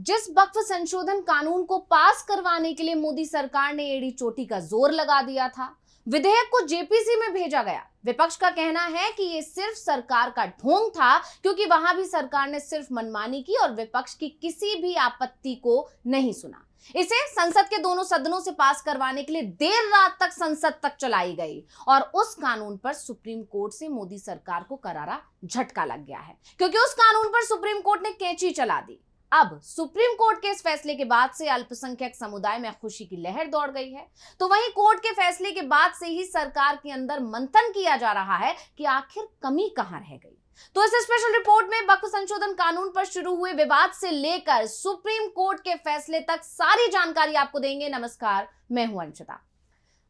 जिस वक्फ संशोधन कानून को पास करवाने के लिए मोदी सरकार ने एड़ी चोटी का जोर लगा दिया था, विधेयक को जेपीसी में भेजा गया। विपक्ष का कहना है कि ये सिर्फ सरकार का ढोंग था, क्योंकि वहां भी सरकार ने सिर्फ मनमानी की और विपक्ष की किसी भी आपत्ति को नहीं सुना। इसे संसद के दोनों सदनों से पास करवाने के लिए देर रात तक संसद तक चलाई गई और उस कानून पर सुप्रीम कोर्ट से मोदी सरकार को करारा झटका लग गया है, क्योंकि उस कानून पर सुप्रीम कोर्ट ने कैंची चला दी। अब सुप्रीम कोर्ट के इस फैसले के बाद से अल्पसंख्यक समुदाय में खुशी की लहर दौड़ गई है। तो वहीं कोर्ट के फैसले के बाद से ही सरकार के अंदर मंथन किया जा रहा है कि आखिर कमी कहां रह गई। तो इस स्पेशल रिपोर्ट में वक्फ संशोधन कानून पर शुरू हुए विवाद से लेकर सुप्रीम कोर्ट के फैसले तक सारी जानकारी आपको देंगे। नमस्कार, मैं हूं अंशिता।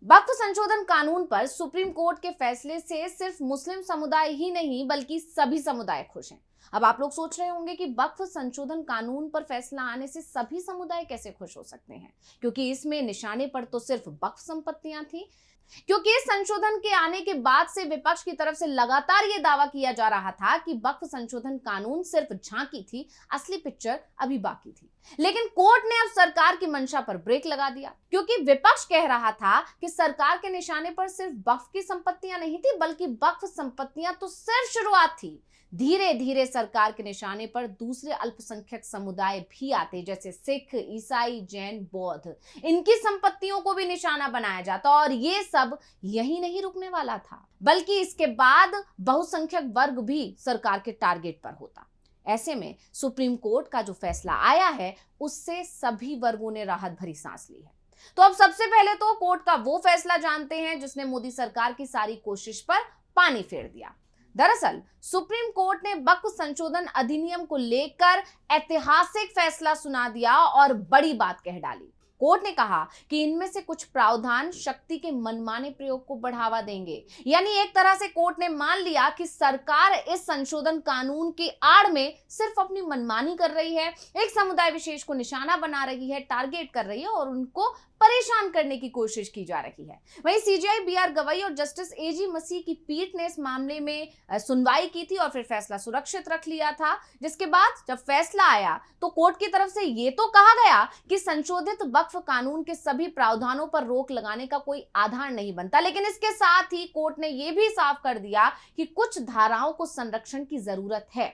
वक्फ संशोधन कानून पर सुप्रीम कोर्ट के फैसले से सिर्फ मुस्लिम समुदाय ही नहीं बल्कि सभी समुदाय खुश हैं। अब आप लोग सोच रहे होंगे कि वक्फ संशोधन कानून पर फैसला आने से सभी समुदाय कैसे खुश हो सकते हैं, क्योंकि इसमें निशाने पर तो सिर्फ वक्फ संपत्तियां थी। क्योंकि इस संशोधन के आने के बाद से विपक्ष की तरफ से लगातार यह दावा किया जा रहा था कि वक्फ संशोधन कानून सिर्फ झांकी थी, असली पिक्चर अभी बाकी थी। लेकिन कोर्ट ने अब सरकार की मंशा पर ब्रेक लगा दिया, क्योंकि विपक्ष कह रहा था कि सरकार के निशाने पर सिर्फ वक्फ की संपत्तियां नहीं थी, बल्कि वक्फ संपत्तियां तो सिर्फ शुरुआत थी। धीरे धीरे सरकार के निशाने पर दूसरे अल्पसंख्यक समुदाय भी आते, जैसे सिख, ईसाई, जैन, बौद्ध। इनकी संपत्तियों को भी निशाना बनाया जाता और ये सब यही नहीं रुकने वाला था, बल्कि इसके बाद बहुसंख्यक वर्ग भी सरकार के टारगेट पर होता। ऐसे में सुप्रीम कोर्ट का जो फैसला आया है, उससे सभी वर्गों ने राहत भरी सांस ली है। तो अब सबसे पहले तो कोर्ट का वो फैसला जानते हैं जिसने मोदी सरकार की सारी कोशिश पर पानी फेर दिया। दरअसल सुप्रीम कोर्ट ने वक्फ संशोधन अधिनियम को लेकर ऐतिहासिक फैसला सुना दिया और बड़ी बात कह डाली। कोर्ट ने कहा कि इनमें से कुछ प्रावधान शक्ति के मनमाने प्रयोग को बढ़ावा देंगे। यानी एक तरह से कोर्ट ने मान लिया कि सरकार इस संशोधन कानून की आड़ में सिर्फ अपनी मनमानी कर रही है, एक समुदाय विशेष को निशाना बना रही है, टारगेट कर रही है और उनको परेशान करने की कोशिश की जा रही है। वहीं सीजेआई बीआर गवई और जस्टिस एजी मसीह की पीठ ने इस मामले में सुनवाई की थी और फिर फैसला सुरक्षित रख लिया था, जिसके बाद जब फैसला आया तो कोर्ट की तरफ से यह तो कहा गया कि संशोधित वक्फ कानून के सभी प्रावधानों पर रोक लगाने का कोई आधार नहीं बनता, लेकिन इसके साथ ही कोर्ट ने यह भी साफ कर दिया कि कुछ धाराओं को संरक्षण की जरूरत है।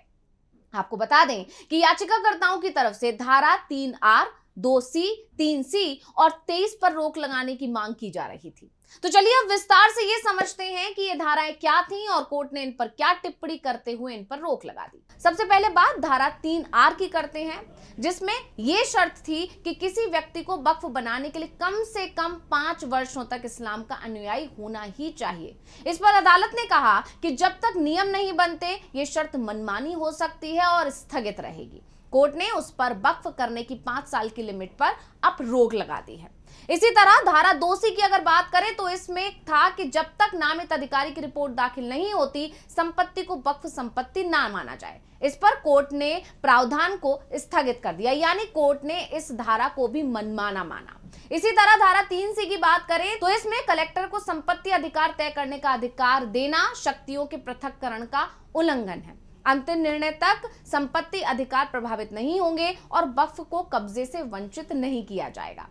आपको बता दें कि याचिकाकर्ताओं की तरफ से धारा 3R, 2C, 3C और 23 पर रोक लगाने की मांग की जा रही थी। तो चलिए अब विस्तार से ये समझते हैं कि ये धाराएं क्या थीं और कोर्ट ने इन पर क्या टिप्पणी करते हुए इन पर रोक लगा दी। सबसे पहले बात धारा 3R की करते हैं, जिसमें यह शर्त थी कि किसी व्यक्ति को वक्फ बनाने के लिए कम से कम 5 वर्षों तक इस्लाम का अनुयायी होना ही चाहिए। इस पर अदालत ने कहा कि जब तक नियम नहीं बनते ये शर्त मनमानी हो सकती है और स्थगित रहेगी। कोर्ट ने उस पर वक्फ करने की 5 साल की लिमिट पर अब रोक लगा दी है। इसी तरह धारा 2C की अगर बात करें तो इसमें था कि जब तक नामित अधिकारी की रिपोर्ट दाखिल नहीं होती, संपत्ति को वक्फ संपत्ति ना माना जाए। इस पर कोर्ट ने प्रावधान को स्थगित कर दिया, यानी कोर्ट ने इस धारा को भी मनमाना माना। इसी तरह धारा 3C की बात करें तो इसमें कलेक्टर को संपत्ति अधिकार तय करने का अधिकार देना शक्तियों के पृथक्करण का उल्लंघन है। अंतिम निर्णय तक संपत्ति अधिकार प्रभावित नहीं होंगे और वक्फ को कब्जे से वंचित नहीं किया जाएगा।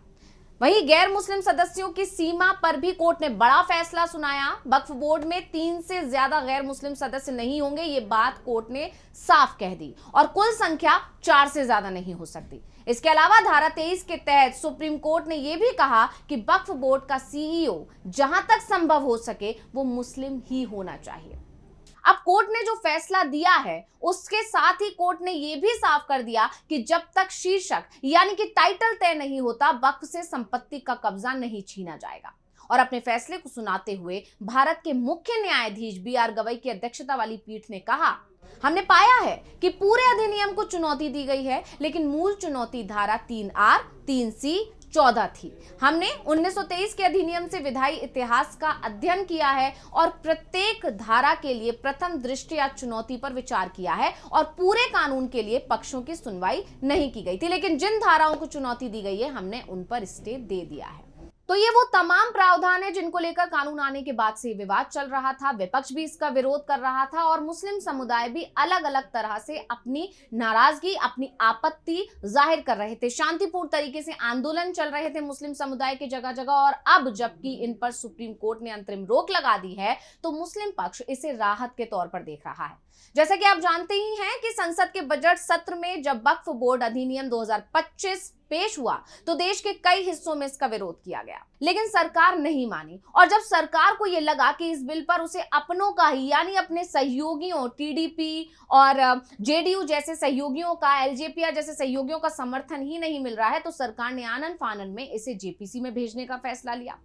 वहीं गैर मुस्लिम सदस्यों की सीमा पर भी कोर्ट ने बड़ा फैसला सुनाया। वक्फ बोर्ड में 3 से ज्यादा गैर मुस्लिम सदस्य नहीं होंगे, ये बात कोर्ट ने साफ कह दी और कुल संख्या 4 से ज्यादा नहीं हो सकती। इसके अलावा धारा 23 के तहत सुप्रीम कोर्ट ने यह भी कहा कि वक्फ बोर्ड का सीईओ जहां तक संभव हो सके वो मुस्लिम ही होना चाहिए। अब कोर्ट ने जो फैसला दिया है उसके साथ ही कोर्ट ने यह भी साफ कर दिया कि जब तक शीर्षक यानी कि टाइटल तय नहीं होता, वक्फ से संपत्ति का कब्जा नहीं छीना जाएगा। और अपने फैसले को सुनाते हुए भारत के मुख्य न्यायाधीश बीआर गवई की अध्यक्षता वाली पीठ ने कहा, हमने पाया है कि पूरे अधिनियम को चुनौती दी गई है, लेकिन मूल चुनौती धारा 3R, 3C, 14 थी। हमने 1923 के अधिनियम से विधायी इतिहास का अध्ययन किया है और प्रत्येक धारा के लिए प्रथम दृष्टया चुनौती पर विचार किया है और पूरे कानून के लिए पक्षों की सुनवाई नहीं की गई थी, लेकिन जिन धाराओं को चुनौती दी गई है हमने उन पर स्टे दे दिया है। तो ये वो तमाम प्रावधान है जिनको लेकर कानून आने के बाद से विवाद चल रहा था। विपक्ष भी इसका विरोध कर रहा था और मुस्लिम समुदाय भी अलग अलग तरह से अपनी नाराजगी, अपनी आपत्ति जाहिर कर रहे थे। शांतिपूर्ण तरीके से आंदोलन चल रहे थे मुस्लिम समुदाय के जगह जगह। और अब जबकि इन पर सुप्रीम कोर्ट ने अंतरिम रोक लगा दी है तो मुस्लिम पक्ष इसे राहत के तौर पर देख रहा है। जैसा कि आप जानते ही हैं कि संसद के बजट सत्र में जब वक्फ बोर्ड अधिनियम 2025 पेश हुआ तो देश के कई हिस्सों में इसका विरोध किया गया, लेकिन सरकार नहीं मानी। और जब सरकार को यह लगा कि इस बिल पर उसे अपनों का ही यानी अपने सहयोगियों टीडीपी और जेडीयू जैसे सहयोगियों का, एलजेपी जैसे सहयोगियों का समर्थन ही नहीं मिल रहा है, तो सरकार ने आनन फानन में इसे जेपीसी में भेजने का फैसला लिया।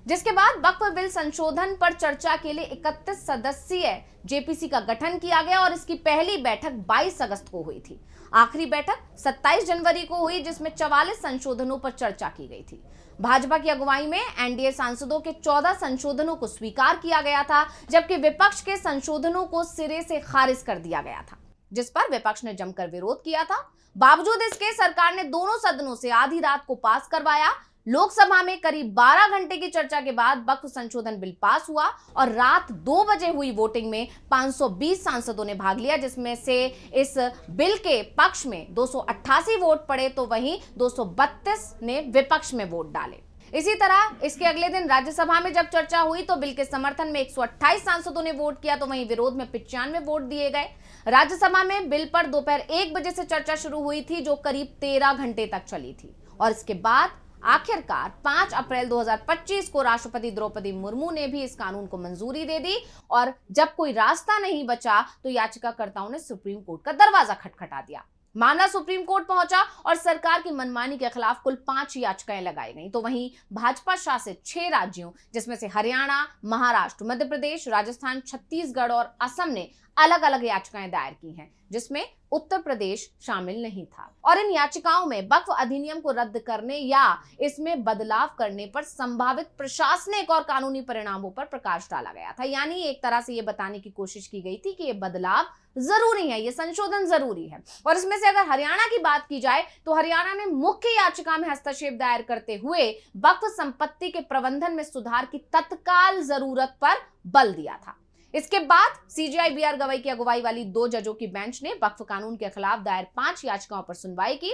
जिसके बाद वक्फ बिल संशोधन पर चर्चा के लिए 31 सदस्यीय जेपीसी का गठन किया गया और इसकी पहली बैठक 22 अगस्त को हुई थी। आखिरी बैठक 27 जनवरी को हुई जिसमें 44 संशोधनों पर चर्चा की गई थी। भाजपा की अगुवाई में एनडीए सांसदों के 14 संशोधनों को स्वीकार किया गया था, जबकि विपक्ष के संशोधनों को सिरे से खारिज कर दिया गया था, जिस पर विपक्ष ने जमकर विरोध किया था। बावजूद इसके सरकार ने दोनों सदनों से आधी रात को पास करवाया। लोकसभा में करीब 12 घंटे की चर्चा के बाद वक्फ संशोधन बिल पास हुआ और रात 2 बजे हुई वोटिंग में 520 सांसदों ने भाग लिया, जिसमें से इस बिल के पक्ष में 288 वोट पड़े तो वहीं 232 ने विपक्ष में वोट डाले। इसी तरह इसके अगले दिन राज्यसभा में जब चर्चा हुई तो बिल के समर्थन में 128 सांसदों ने वोट किया तो वहीं विरोध में 95 वोट दिए गए। राज्यसभा में बिल पर दोपहर 1 बजे से चर्चा शुरू हुई थी जो करीब 13 घंटे तक चली थी और इसके बाद आखिरकार 5 अप्रैल 2025 को राष्ट्रपति द्रौपदी मुर्मू ने भी इस कानून को मंजूरी दे दी। और जब कोई रास्ता नहीं बचा तो याचिकाकर्ताओं ने सुप्रीम कोर्ट का दरवाजा खटखटा दिया। मामला सुप्रीम कोर्ट पहुंचा और सरकार की मनमानी के खिलाफ कुल 5 याचिकाएं लगाई गईं। तो वहीं भाजपा शासित 6 राज्यों जिसमें से हरियाणा, महाराष्ट्र, मध्य प्रदेश, राजस्थान, छत्तीसगढ़ और असम ने अलग अलग याचिकाएं दायर की हैं, जिसमें उत्तर प्रदेश शामिल नहीं था। और इन याचिकाओं में वक्फ अधिनियम को रद्द करने या इसमें बदलाव करने पर संभावित प्रशासनिक और कानूनी परिणामों पर प्रकाश डाला गया था। यानी एक तरह से ये बताने की कोशिश की गई थी कि ये बदलाव जरूरी है, ये संशोधन जरूरी है। और इसमें से अगर हरियाणा की बात की जाए तो हरियाणा ने मुख्य याचिका में हस्तक्षेप दायर करते हुए वक्फ संपत्ति के प्रबंधन में सुधार की तत्काल जरूरत पर बल दिया था। इसके बाद सीजेआई बीआर गवई की अगुवाई वाली 2 जजों की बेंच ने वक्फ कानून के खिलाफ दायर 5 याचिकाओं पर सुनवाई की।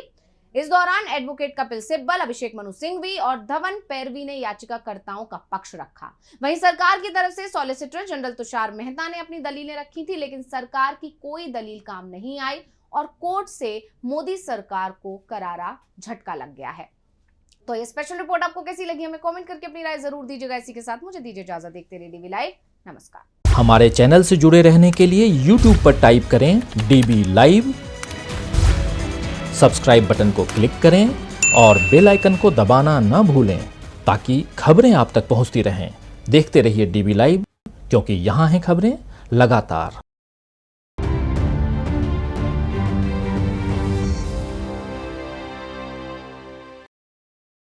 इस दौरान एडवोकेट कपिल सिब्बल, अभिषेक मनु सिंघवी और धवन पैरवी ने याचिकाकर्ताओं का पक्ष रखा। वहीं सरकार की तरफ से सॉलिसिटर जनरल तुषार मेहता ने अपनी दलीलें रखी थी, लेकिन सरकार की कोई दलील काम नहीं आई और कोर्ट से मोदी सरकार को करारा झटका लग गया है। तो ये स्पेशल रिपोर्ट आपको कैसी लगी हमें कमेंट करके अपनी राय जरूर दीजिएगा। इसी के साथ मुझे दीजिए इजाजत। देखते रहिए डीबी लाइव। नमस्कार। हमारे चैनल से जुड़े रहने के लिए YouTube पर टाइप करें डीबी लाइव, सब्सक्राइब बटन को क्लिक करें और बेल आइकन को दबाना न भूलें ताकि खबरें आप तक पहुंचती रहें। देखते रहिए डीबी लाइव, क्योंकि यहाँ हैं खबरें लगातार।